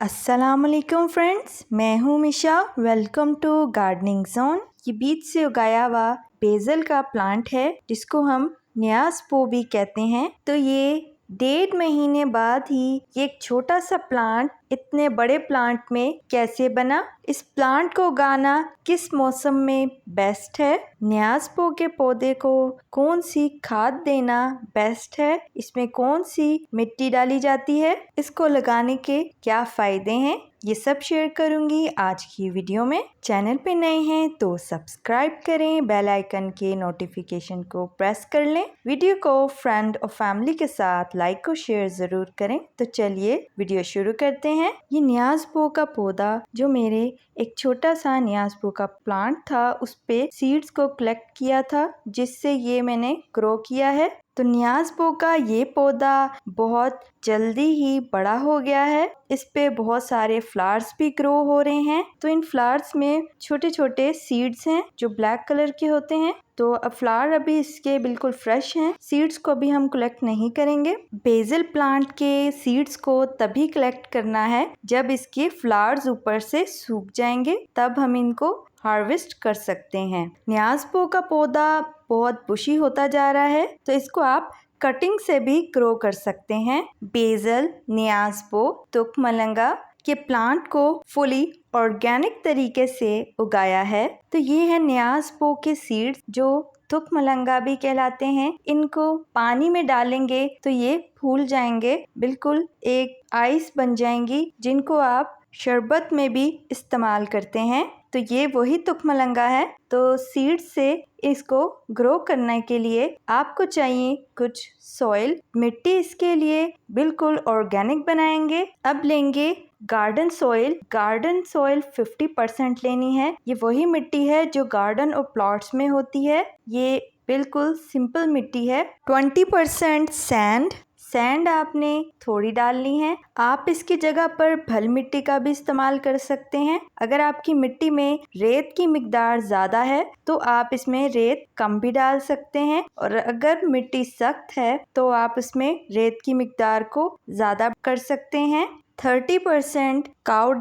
अस्सलामुअलैकुम फ्रेंड्स, मैं हूँ Misha. Welcome to gardening zone. ये बीज से उगाया हुआ बेसल का प्लांट है जिसको हम न्याज़ पो भी कहते हैं। तो ये 1.5 महीने बाद ही ये एक छोटा सा प्लांट इतने बड़े प्लांट में कैसे बना। इस प्लांट को उगाना किस मौसम में बेस्ट है, न्याज़ पो के पौधे को कौन सी खाद देना बेस्ट है, इसमें कौन सी मिट्टी डाली जाती है, इसको लगाने के क्या फायदे हैं, ये सब शेयर करूंगी आज की वीडियो में। चैनल पे नए हैं तो सब्सक्राइब करें, बेल आइकन के नोटिफिकेशन को प्रेस कर लें, वीडियो को फ्रेंड और फैमिली के साथ लाइक और शेयर जरूर करें। तो चलिए वीडियो शुरू करते हैं। ये न्याज़ पो का पौधा जो मेरे एक छोटा सा न्याज़ पो का प्लांट था उस पे सीड्स को कलेक्ट किया था जिससे ये मैंने ग्रो किया है। तो न्याज़ पो का ये पौधा बहुत जल्दी ही बड़ा हो गया है। इस पे बहुत सारे फ्लावर्स भी ग्रो हो रहे हैं। तो इन फ्लावर्स में छोटे छोटे सीड्स हैं जो ब्लैक कलर के होते हैं। तो अब फ्लावर अभी इसके बिल्कुल फ्रेश हैं, सीड्स को भी हम कलेक्ट नहीं करेंगे। बेसल प्लांट के सीड्स को तभी कलेक्ट करना है जब इसके फ्लावर्स ऊपर से सूख जाएंगे, तब हम इनको हार्वेस्ट कर सकते हैं। न्याज़ पो का पौधा बहुत बुशी होता जा रहा है तो इसको आप कटिंग से भी ग्रो कर सकते हैं। बेसल, न्याज़ पो, तुखमलंगा के प्लांट को फुली ऑर्गेनिक तरीके से उगाया है। तो ये है न्याज़ पो के सीड्स जो तुखमलंगा भी कहलाते हैं। इनको पानी में डालेंगे तो ये फूल जाएंगे, बिल्कुल एक आइस बन जाएंगी जिनको आप शरबत में भी इस्तेमाल करते हैं। तो ये वही तुखमलंगा है। तो सीड से इसको ग्रो करने के लिए आपको चाहिए कुछ सॉइल, मिट्टी इसके लिए बिल्कुल ऑर्गेनिक बनाएंगे। अब लेंगे गार्डन सॉइल। गार्डन सॉइल 50% लेनी है। ये वही मिट्टी है जो गार्डन और प्लॉट्स में होती है। ये बिल्कुल सिंपल मिट्टी है। 20% सैंड आपने थोड़ी डालनी है। आप इसकी जगह पर भल मिट्टी का भी इस्तेमाल कर सकते हैं। अगर आपकी मिट्टी में रेत की मिकदार ज़्यादा है तो आप इसमें रेत कम भी डाल सकते हैं, और अगर मिट्टी सख्त है तो आप इसमें रेत की मिकदार को ज़्यादा कर सकते हैं। 30% काऊ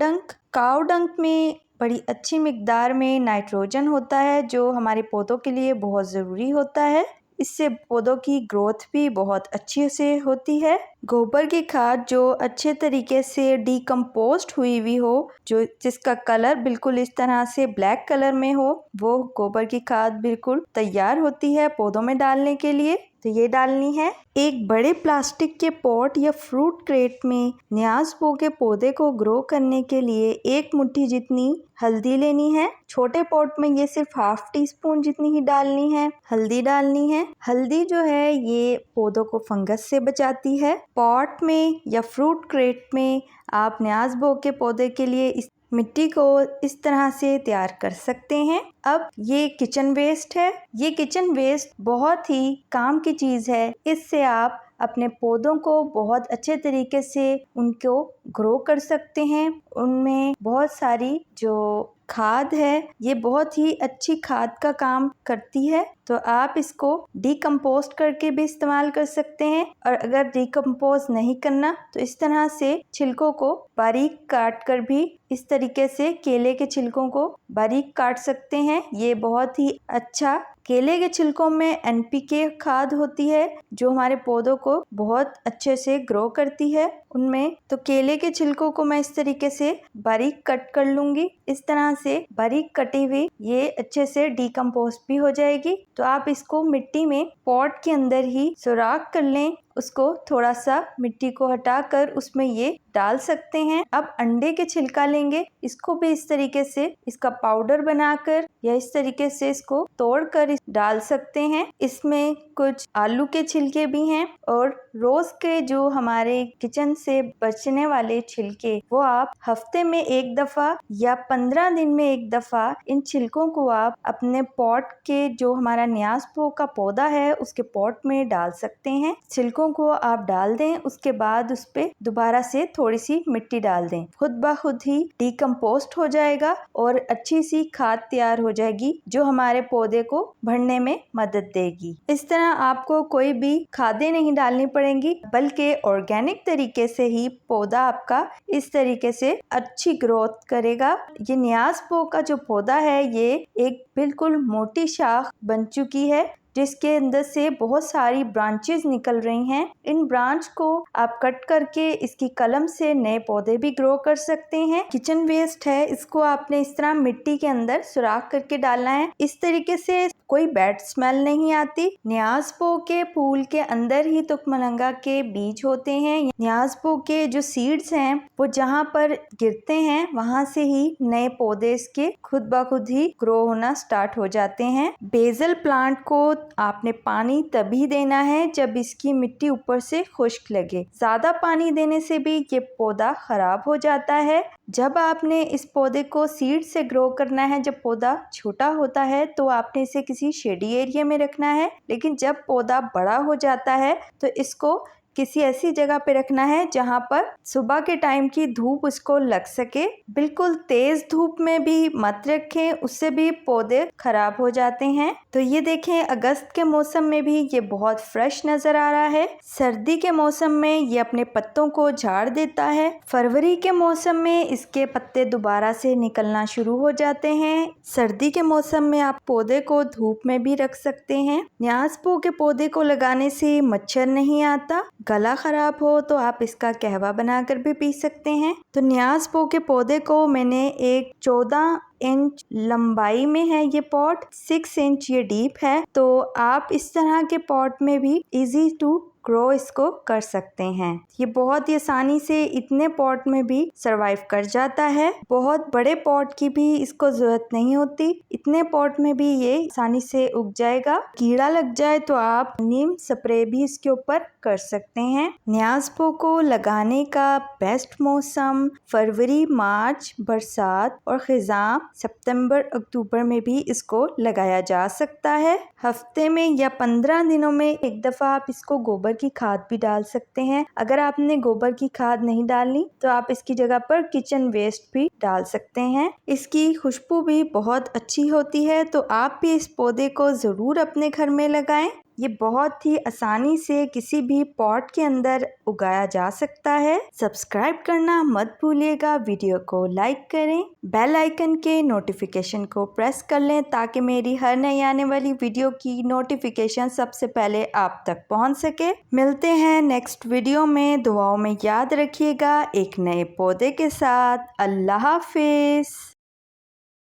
डंक में बड़ी अच्छी मिकदार में नाइट्रोजन होता है जो हमारे पौधों के लिए बहुत ज़रूरी होता है। इससे पौधों की ग्रोथ भी बहुत अच्छी से होती है। गोबर की खाद जो अच्छे तरीके से डिकम्पोस्ट हुई हो, जो जिसका कलर बिल्कुल इस तरह से ब्लैक कलर में हो, वो गोबर की खाद बिल्कुल तैयार होती है पौधों में डालने के लिए। तो ये डालनी है। एक बड़े प्लास्टिक के पॉट या फ्रूट क्रेट में न्याज़ पो के पौधे को ग्रो करने के लिए 1 मुट्ठी जितनी हल्दी लेनी है। छोटे पॉट में ये सिर्फ ½ टीस्पून जितनी ही डालनी है, हल्दी डालनी है। हल्दी जो है ये पौधों को फंगस से बचाती है। पॉट में या फ्रूट क्रेट में आप न्याज़ पो के पौधे के लिए इस मिट्टी को इस तरह से तैयार कर सकते हैं। अब ये किचन वेस्ट है। ये किचन वेस्ट बहुत ही काम की चीज़ है। इससे आप अपने पौधों को बहुत अच्छे तरीके से उनको ग्रो कर सकते हैं। उनमें बहुत सारी जो खाद है ये बहुत ही अच्छी खाद का काम करती है। तो आप इसको डिकम्पोस्ट करके भी इस्तेमाल कर सकते हैं, और अगर डिकम्पोस्ट नहीं करना तो इस तरह से छिलकों को बारीक काट कर भी इस तरीके से केले के छिलकों को बारीक काट सकते हैं। ये बहुत ही अच्छा, केले के छिलकों में NPK खाद होती है जो हमारे पौधों को बहुत अच्छे से ग्रो करती है उनमें। तो केले के छिलकों को मैं इस तरीके से बारीक कट कर लूंगी। इस तरह से बारीक कटी हुई ये अच्छे से डिकम्पोस्ट भी हो जाएगी। तो आप इसको मिट्टी में पॉट के अंदर ही सुराख कर लें, उसको थोड़ा सा मिट्टी को हटाकर उसमें ये डाल सकते हैं। अब अंडे के छिलका लेंगे, इसको भी इस तरीके से इसका पाउडर बनाकर या इस तरीके से इसको तोड़कर डाल सकते हैं। इसमें कुछ आलू के छिलके भी हैं, और रोज के जो हमारे किचन से बचने वाले छिलके वो आप हफ्ते में 1 दफा या 15 दिन में 1 दफा इन छिलकों को आप अपने पॉट के, जो हमारा न्याज़ पो का पौधा है उसके पॉट में डाल सकते हैं। छिलकों को आप डाल दें, उसके बाद उस पे दोबारा से थोड़ी सी मिट्टी डाल दें, खुद ब खुद ही डिकम्पोस्ट हो जाएगा और अच्छी सी खाद तैयार हो जाएगी जो हमारे पौधे को बढ़ने में मदद देगी। इस तरह आपको कोई भी खादें नहीं डालनी पड़ेंगी, बल्कि ऑर्गेनिक तरीके से ही पौधा आपका इस तरीके से अच्छी ग्रोथ करेगा। ये न्याज़पो का जो पौधा है ये एक बिल्कुल मोटी शाख बन चुकी है, जिसके अंदर से बहुत सारी ब्रांचेस निकल रही हैं। इन ब्रांच को आप कट करके इसकी कलम से नए पौधे भी ग्रो कर सकते हैं। किचन वेस्ट है, इसको आपने इस तरह मिट्टी के अंदर सुराख करके डालना है। इस तरीके से कोई बैड स्मेल नहीं आती। न्याज़पो के फूल के अंदर ही तुखमलंगा के बीज होते हैं। न्याज़पो के जो सीड्स हैं वो जहाँ पर गिरते हैं वहाँ से ही नए पौधे इसके खुद ब खुद ही ग्रो होना स्टार्ट हो जाते हैं। बेसल प्लांट को आपने पानी तभी देना है जब इसकी मिट्टी ऊपर से खुश्क लगे। ज्यादा पानी देने से भी ये पौधा खराब हो जाता है। जब आपने इस पौधे को सीड से ग्रो करना है, जब पौधा छोटा होता है तो आपने इसे किसी शेडी एरिया में रखना है, लेकिन जब पौधा बड़ा हो जाता है तो इसको किसी ऐसी जगह पे रखना है जहाँ पर सुबह के टाइम की धूप उसको लग सके। बिल्कुल तेज धूप में भी मत रखें, उससे भी पौधे खराब हो जाते हैं। तो ये देखें, अगस्त के मौसम में भी ये बहुत फ्रेश नजर आ रहा है। सर्दी के मौसम में ये अपने पत्तों को झाड़ देता है। फरवरी के मौसम में इसके पत्ते दोबारा से निकलना शुरू हो जाते हैं। सर्दी के मौसम में आप पौधे को धूप में भी रख सकते हैं। न्याज़पो के पौधे को लगाने से मच्छर नहीं आता। गला खराब हो तो आप इसका कहवा बनाकर भी पी सकते हैं। तो न्याज़पो के पौधे को मैंने एक 14 इंच लंबाई में है ये पॉट, 6 इंच ये डीप है। तो आप इस तरह के पॉट में भी इजी टू ग्रो इसको कर सकते हैं। ये बहुत ही आसानी से इतने पॉट में भी सरवाइव कर जाता है। बहुत बड़े पॉट की भी इसको जरूरत नहीं होती, इतने पॉट में भी ये आसानी से उग जाएगा। कीड़ा लग जाए तो आप नीम स्प्रे भी इसके ऊपर कर सकते हैं। न्याज़पो को लगाने का बेस्ट मौसम फरवरी, मार्च, बरसात और खिज़ां सितंबर, अक्टूबर में भी इसको लगाया जा सकता है। हफ्ते में या 15 दिनों में एक दफा आप इसको गोबर की खाद भी डाल सकते हैं। अगर आपने गोबर की खाद नहीं डालनी तो आप इसकी जगह पर किचन वेस्ट भी डाल सकते हैं। इसकी खुशबू भी बहुत अच्छी होती है, तो आप भी इस पौधे को जरूर अपने घर में लगाएं। ये बहुत ही आसानी से किसी भी पॉट के अंदर उगाया जा सकता है। सब्सक्राइब करना मत भूलिएगा, वीडियो को लाइक करें, बेल आइकन के नोटिफिकेशन को प्रेस कर लें ताकि मेरी हर नई आने वाली वीडियो की नोटिफिकेशन सबसे पहले आप तक पहुंच सके। मिलते हैं नेक्स्ट वीडियो में। दुआओं में याद रखिएगा एक नए पौधे के साथ। अल्लाह हाफिज।